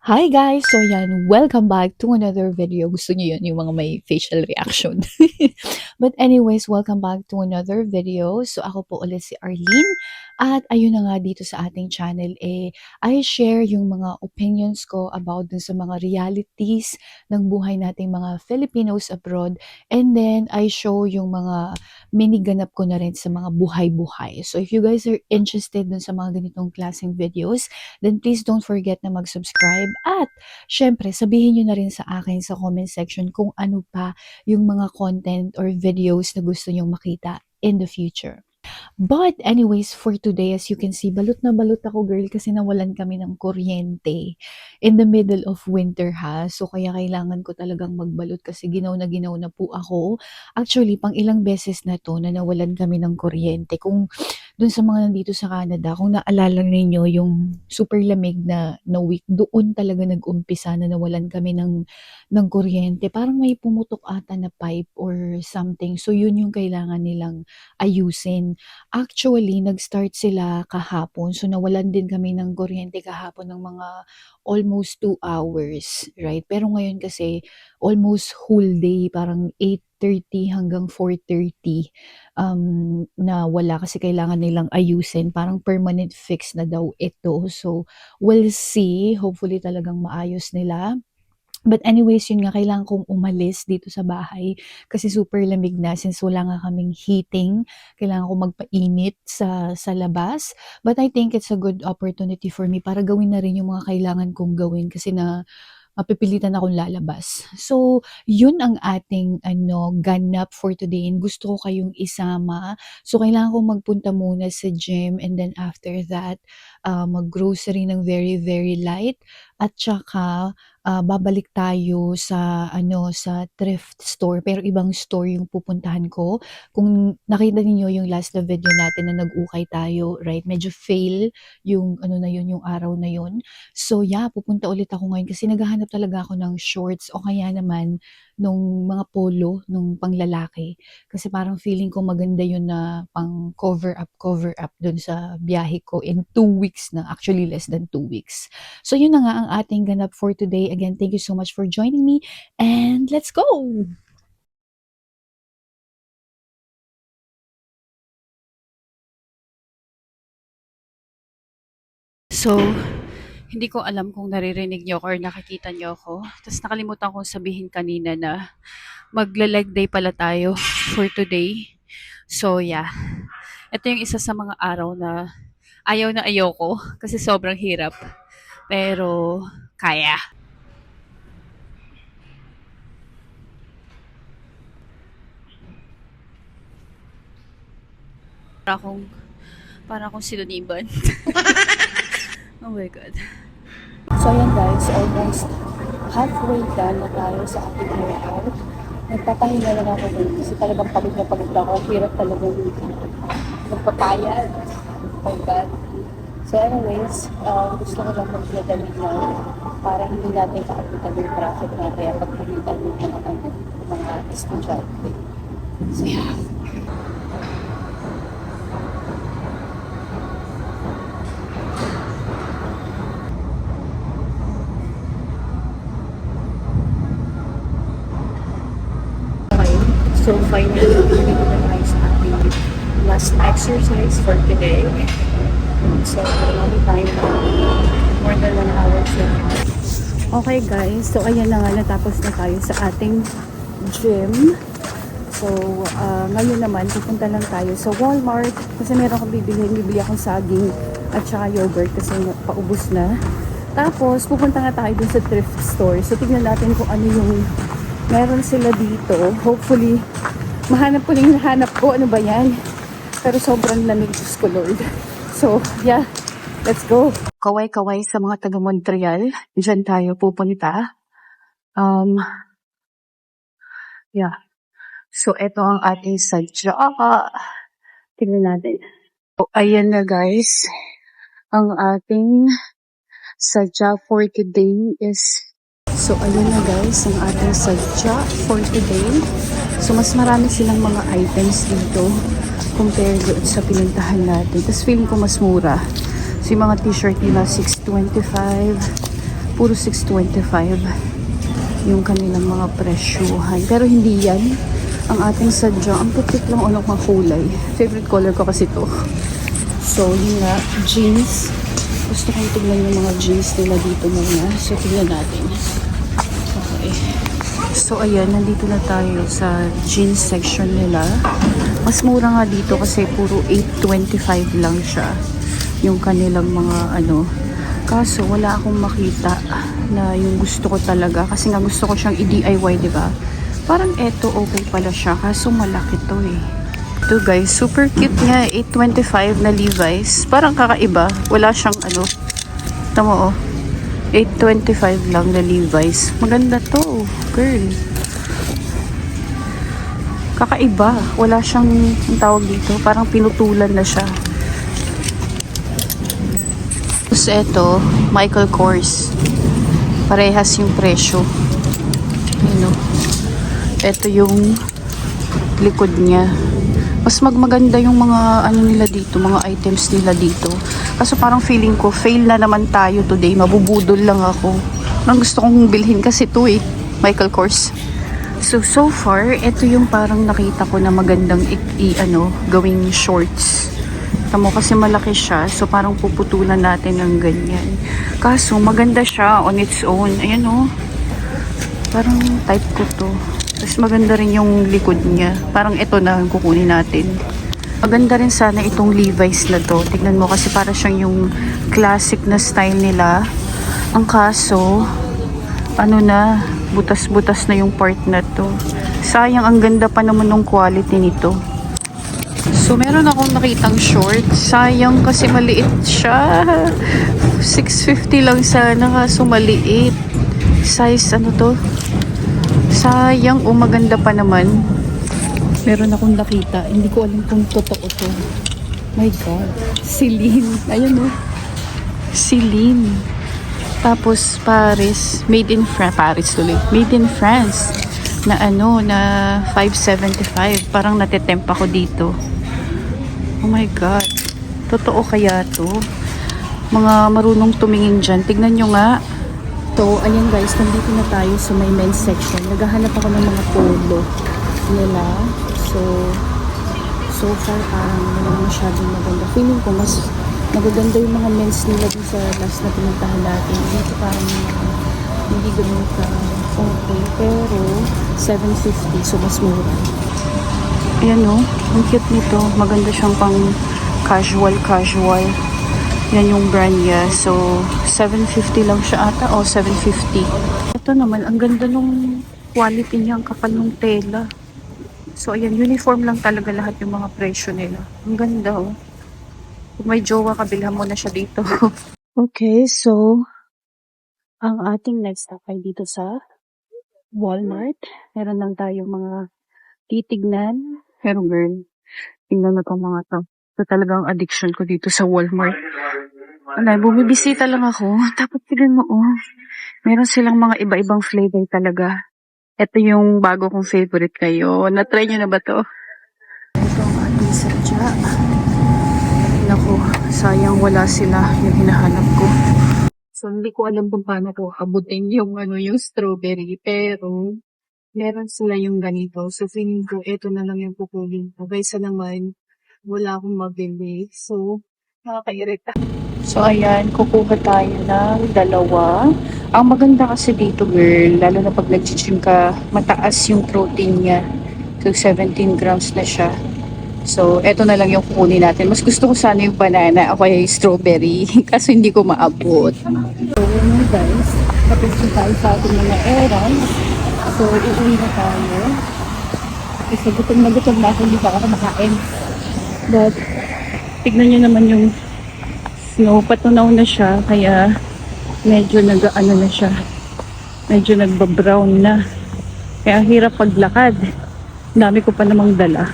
Hi guys! So yan, welcome back to another video. Gusto niyo yun, yung mga may facial reaction. But anyways, welcome back to another video. So ako po ulit si Arlene. At ayun na nga dito sa ating channel, I share yung mga opinions ko about dun sa mga realities ng buhay nating mga Filipinos abroad. And then, I show yung mga miniganap ko na rin sa mga buhay-buhay. So if you guys are interested dun sa mga ganitong klaseng videos, then please don't forget na mag-subscribe at syempre sabihin nyo na rin sa akin sa comment section kung ano pa yung mga content or videos na gusto nyong makita in the future. But anyways, for today, as you can see, balot na balot ako girl kasi nawalan kami ng kuryente in the middle of winter ha. So kaya kailangan ko talagang magbalot kasi ginaw na po ako. Actually, pang ilang beses na to na nawalan kami ng kuryente. Kung dun sa mga nandito sa Canada, kung naalala ninyo yung super lamig na week, doon talaga nag-umpisa na nawalan kami ng kuryente. Parang may pumutok ata na pipe or something. So yun yung kailangan nilang ayusin. Actually, nag-start sila kahapon. So, nawalan din kami ng kuryente kahapon ng mga almost 2 hours, right? Pero ngayon kasi, almost whole day, parang 8:30 hanggang 4:30 na wala kasi kailangan nilang ayusin. Parang permanent fix na daw ito. So, we'll see. Hopefully talagang maayos nila. But anyways, yun nga, kailangan kong umalis dito sa bahay kasi super lamig na since wala nga kaming heating. Kailangan kong magpainit sa labas. But I think it's a good opportunity for me para gawin na rin yung mga kailangan kong gawin kasi na mapipilitan akong lalabas. So, yun ang ating ganap for today and gusto ko kayong isama. So, kailangan kong magpunta muna sa gym and then after that, mag-grocery ng very, very light at saka babalik tayo sa thrift store pero ibang store yung pupuntahan ko. Kung nakita niyo yung last na video natin na nag-ukay tayo, right? Medyo fail yung yung araw na yun. So yeah, pupunta ulit ako ngayon kasi naghahanap talaga ako ng shorts o kaya naman nung mga polo nung panglalaki. Kasi parang feeling ko maganda yun na pang cover up dun sa biyahe ko in 2 weeks na. Actually, less than 2 weeks. So yun na nga ang ating ganap for today. Again, thank you so much for joining me and let's go! So, hindi ko alam kung naririnig niyo ako or nakikita niyo ako. Tapos nakalimutan kong sabihin kanina na magla-leg day pala tayo for today. So, yeah. Ito yung isa sa mga araw na ayaw ko kasi sobrang hirap. Pero, kaya. Para akong, para akong sinuniban. Oh my God. So ayan guys, almost halfway done na tayo sa ating workout. Nagpapahinga lang ako dun kasi talagang pagod na pagod ako. Hirap talaga magpapayad. Oh God. So anyways, gusto ko lang magladali lang para hindi natin kaabutan yung traffic na kaya pagpilitan yung mga estudyante. So yeah. So finally, we realize ating last exercise for today. So, marami time na more than 1 hour so okay guys, so ayan na nga, natapos na tayo sa ating gym. So, ngayon naman, pupunta lang tayo sa Walmart kasi meron akong bibili akong saging at saka yogurt kasi paubos na. Tapos, pupunta nga tayo dun sa thrift store. So, tignan natin kung ano yung meron sila dito. Hopefully, mahanap ko yung nahanap ko. Ano ba yan? Pero sobrang lamig, Diyos ko Lord. So, yeah. Let's go. Kaway-kaway sa mga taga Montreal. Diyan tayo pupunta. Yeah. So, ito ang ating sadya. Tingnan natin. So, ayan na guys. Ang ating sadya for today is... So, ayun na guys, ang ating sadya for today. So, mas marami silang mga items dito compared doon sa pinuntahan natin. Tapos, feeling ko mas mura. So, yung mga t-shirt nila, $6.25. puro 625 yung kanilang mga presyuhan. Pero hindi yan ang ating sadya. Ang putik lang ano mga kulay. Favorite color ko kasi to. So, yun nga, jeans. Gusto kong tignan yung mga jeans nila dito muna. So, tignan natin. Okay. So, ayan, nandito na tayo sa jeans section nila. Mas mura nga dito kasi puro 825 lang siya. Yung kanilang mga ano. Kaso, wala akong makita na yung gusto ko talaga. Kasi nga gusto ko siyang i-DIY, diba? Parang eto, okay pala siya. Kaso, malaki to eh. Ito guys, super cute nga. 825 na Levi's. Parang kakaiba. Wala siyang ano. Tama oh. 825 lang na Levi's. Maganda to, girl. Kakaiba. Wala siyang, ang tawag dito, parang pinutulan na siya. Tapos ito, Michael Kors. Parehas yung presyo. Ayun o. Ito yung likod niya. Mas maganda yung mga ano nila dito, mga items nila dito. Kaso parang feeling ko, fail na naman tayo today. Mabubudol lang ako. Ang gusto kong bilhin kasi to eh. Michael Kors. So far, ito yung parang nakita ko na magandang gawing shorts. Tamo kasi malaki siya. So parang puputulan natin ng ganyan. Kaso maganda siya on its own. Ayan oh. Parang type ko to. Tapos maganda rin yung likod niya. Parang ito na kukunin natin. Maganda rin sana itong Levi's na to. Tignan mo kasi para siyang yung classic na style nila. Ang kaso, ano na, butas-butas na yung part na to. Sayang, ang ganda pa naman ng quality nito. So, meron akong nakitang short. Sayang kasi maliit siya. 650 lang sana kaso maliit. Size, ano to? Sayang, maganda pa naman. Meron akong nakita. Hindi ko alam kung totoo to. My God. Celine. Ayan o. Celine. Tapos Paris. Made in Paris tuloy. Made in France. Na ano, na 575. Parang natitemp ako dito. Oh my God. Totoo kaya to? Mga marunong tumingin dyan. Tignan nyo nga. So, ayan guys. Nandito na tayo sa may men's section. Naghahanap ako ng mga polo nila. So far parang wala masyadong maganda. Feeling ko mas magaganda yung mga men's nila dun sa last na pinuntahan natin. Dito parang hindi ganun ka okay. Pero 750 so mas mura. Ayan o, ang cute nito. Maganda siyang pang casual. Yan yung brand niya. So 750 lang siya ata o 750. Ito naman, ang ganda nung quality niya. Ang kapal ng tela. So, ayan, uniform lang talaga lahat yung mga presyo nila. Ang ganda, oh. Kung may jowa ka, bilhan mo na siya dito. Okay, so, ang ating next stop ay dito sa Walmart. Meron lang tayo mga titignan. Pero girl, tingnan mo itong mga to. Ito talagang addiction ko dito sa Walmart. Bumibisita lang ako. Tapos tignan mo, oh. Meron silang mga iba-ibang flavor talaga. Ito yung bago kong favorite kayo. Na-try nyo na ba to? Ito ang ating sadya. Naku, sayang wala sila yung hinahanap ko. So, hindi ko alam kung paano ko abutin yung strawberry. Pero, meron sila yung ganito. So, feeling ko, ito na lang yung kukunin ko. Kaysa naman, wala akong mabili. So, nakakairita. So, ayan, kukuha tayo ng dalawa. Ang maganda kasi dito, girl, lalo na pag nag-gym ka, mataas yung protein niya. So, 17 grams na siya. So, eto na lang yung kukunin natin. Mas gusto ko sana yung banana o kaya yung strawberry. Kasi hindi ko maabot. So, yun guys. Tapos na tayo sa ating mga errands. So, uuwi na tayo. Kasi gutom na ako, hindi pa ako makain. But, tignan nyo naman yung snow. Patunaw na siya. Kaya, medyo nag-ano na siya. Medyo nagba-brown na. Kaya hirap paglakad. Dami ko pa namang dala.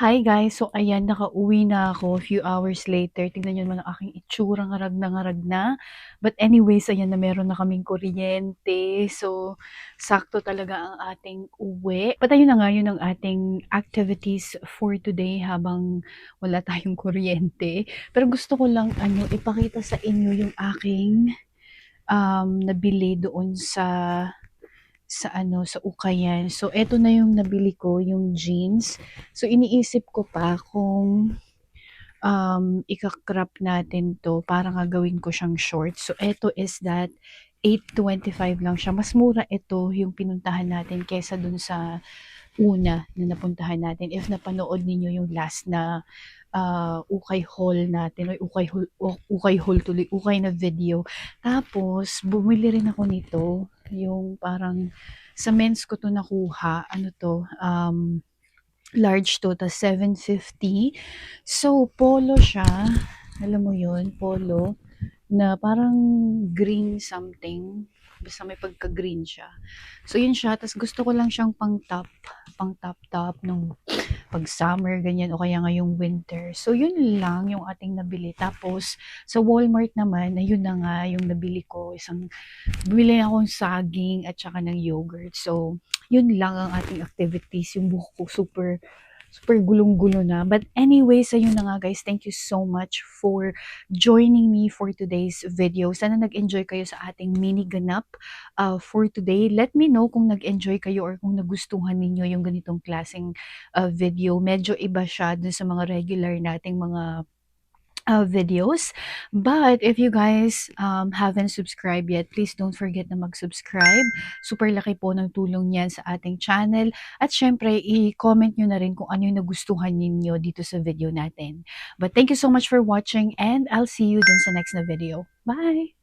Hi guys! So ayan, nakauwi na ako a few hours later. Tignan nyo naman ang aking itsura, ngarag na. But anyways, ayan na meron na kaming kuryente. So, sakto talaga ang ating uwi. But ayun na nga yun ang ating activities for today habang wala tayong kuryente. Pero gusto ko lang ipakita sa inyo yung aking nabili doon sa Ukayan. So eto na yung nabili ko, yung jeans. So iniisip ko pa kung ika-crop natin 'to para nga gawin ko siyang short. So eto is that 825 lang siya. Mas mura ito yung pinuntahan natin kaysa dun sa una na napuntahan natin. If napanood ninyo yung last na ukay haul natin, o ukay haul tuloy, ukay na video. Tapos bumili rin ako nito, yung parang sa men's ko 'to nakuha. Ano 'to, large to, tas 750. So polo siya, alam mo yun, polo na parang green something, basta may pagka-green siya. So yun siya, tas gusto ko lang siyang pang top nung 'pag summer ganyan o kaya ngayong winter. So yun lang yung ating nabili. Tapos sa Walmart naman, ayun na nga yung nabili ko, bumili akong saging at saka ng yogurt. So yun lang ang ating activities. Yung buhok ko super super gulong-gulo na. But anyways, ayun na nga guys. Thank you so much for joining me for today's video. Sana nag-enjoy kayo sa ating mini ganap for today. Let me know kung nag-enjoy kayo or kung nagustuhan ninyo yung ganitong klaseng video. Medyo iba siya dun sa mga regular nating mga videos. But if you guys haven't subscribed yet, please don't forget na mag-subscribe. Super laki po ng tulong niyan sa ating channel. At syempre, i-comment nyo na rin kung ano yung nagustuhan ninyo dito sa video natin. But thank you so much for watching and I'll see you dun sa next na video. Bye!